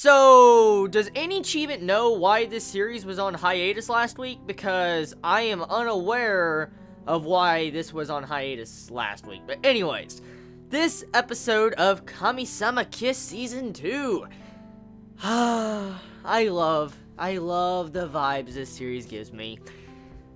So, does any Chibi know why this series was on hiatus last week? Because I am unaware of why this was on hiatus last week. But anyways, this episode of Kamisama Kiss Season 2. I love the vibes this series gives me.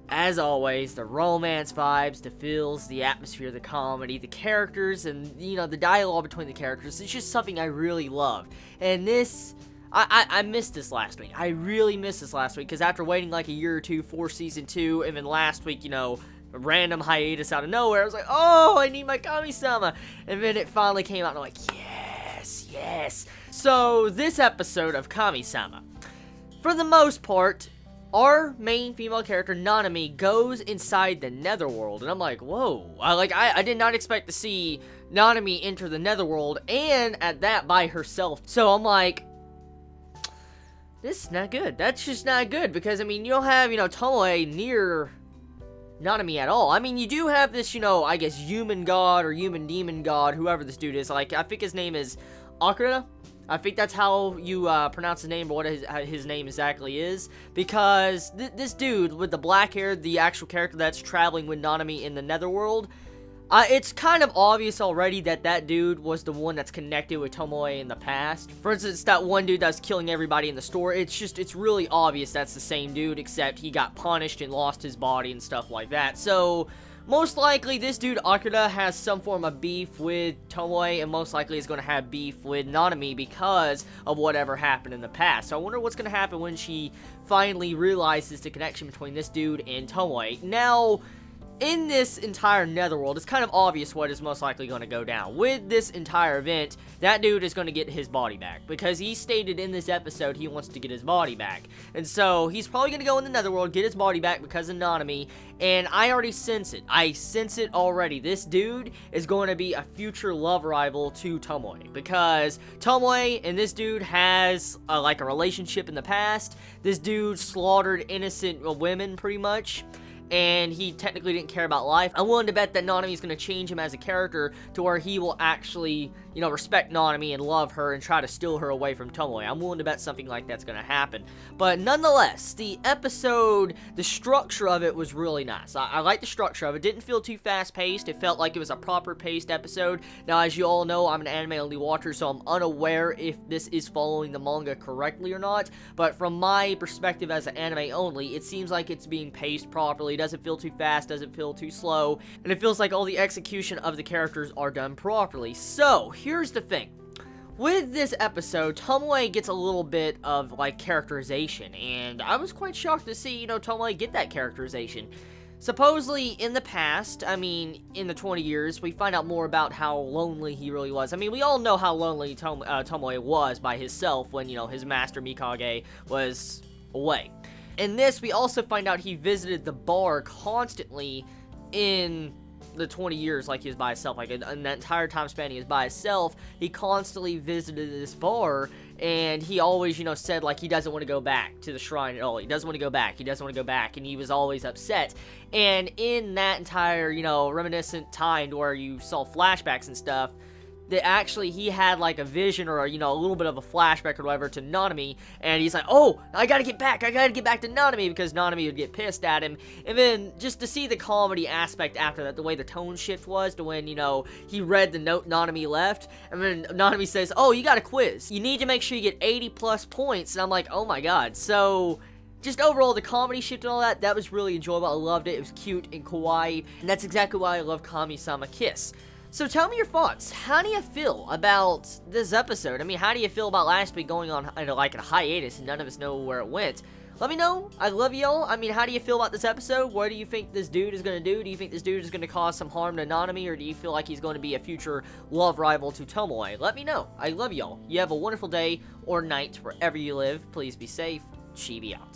As always, the romance vibes, the feels, the atmosphere, the comedy, the characters, and, you know, the dialogue between the characters. It's just something I really love. And this, I missed this last week. I really missed this last week, because after waiting like a year or two for Season 2, and then last week, you know, a random hiatus out of nowhere, I was like, oh, I need my Kamisama. And then it finally came out, and I'm like, yes. So, this episode of Kamisama, for the most part, our main female character, Nanami, goes inside the Netherworld, and I'm like, whoa. I did not expect to see Nanami enter the Netherworld, and at that, by herself. So I'm like, this is not good. That's just not good, because, I mean, you don't have, you know, Tomoe near Nanami at all. I mean, you do have this, you know, I guess, human god, or human demon god, whoever this dude is. Like, I think his name is Akira. I think that's how you pronounce his name, or what his name exactly is. Because this dude with the black hair, the actual character that's traveling with Nanami in the Netherworld, it's kind of obvious already that that dude was the one that's connected with Tomoe in the past. For instance, that one dude that's killing everybody in the store, it's really obvious that's the same dude, except he got punished and lost his body and stuff like that. So, most likely, this dude, Akira, has some form of beef with Tomoe, and most likely is going to have beef with Nanami because of whatever happened in the past. So I wonder what's going to happen when she finally realizes the connection between this dude and Tomoe. Now, in this entire Netherworld, it's kind of obvious what is most likely going to go down. With this entire event, that dude is going to get his body back, because he stated in this episode he wants to get his body back. And so, he's probably going to go in the Netherworld, get his body back because of Nanami, and I already sense it. I sense it already. This dude is going to be a future love rival to Tomoe, because Tomoe and this dude has, like, a relationship in the past. This dude slaughtered innocent women, pretty much, and he technically didn't care about life. I'm willing to bet that Nanami is going to change him as a character to where he will actually, you know, respect Nanami and love her and try to steal her away from Tomoe. I'm willing to bet something like that's going to happen. But nonetheless, the episode, the structure of it was really nice. I like the structure of it. It didn't feel too fast-paced. It felt like it was a proper-paced episode. Now, as you all know, I'm an anime-only watcher, so I'm unaware if this is following the manga correctly or not. But from my perspective as an anime-only, it seems like it's being paced properly. It doesn't feel too fast, doesn't feel too slow, and it feels like all the execution of the characters are done properly. So, here's the thing. With this episode, Tomoe gets a little bit of, like, characterization, and I was quite shocked to see, you know, Tomoe get that characterization. Supposedly, in the past, I mean, in the 20 years, we find out more about how lonely he really was. I mean, we all know how lonely Tomoe was by himself when, you know, his master Mikage was away. In this, we also find out he visited the bar constantly in the 20 years, like he was by himself. Like, in that entire time span he was by himself, he constantly visited this bar, and he always, you know, said, like, he doesn't want to go back to the shrine at all. He doesn't want to go back. He doesn't want to go back, and he was always upset. And in that entire, you know, reminiscent time where you saw flashbacks and stuff, that actually he had like a vision or, you know, a little bit of a flashback or whatever to Nanami, and he's like, oh, I gotta get back to Nanami, because Nanami would get pissed at him. And then just to see the comedy aspect after that, the way the tone shift was to when, you know, he read the note Nanami left, and then Nanami says, oh, you got a quiz, you need to make sure you get 80 plus points, and I'm like, oh my god. So just overall, the comedy shift and all that, that was really enjoyable. I loved it. It was cute and kawaii, and that's exactly why I love Kamisama Kiss. So tell me your thoughts. How do you feel about this episode? I mean, how do you feel about last week going on, like, a hiatus and none of us know where it went? Let me know. I love y'all. I mean, how do you feel about this episode? What do you think this dude is going to do? Do you think this dude is going to cause some harm to Nanami, or do you feel like he's going to be a future love rival to Tomoe? Let me know. I love y'all. You have a wonderful day or night wherever you live. Please be safe. Chibi out.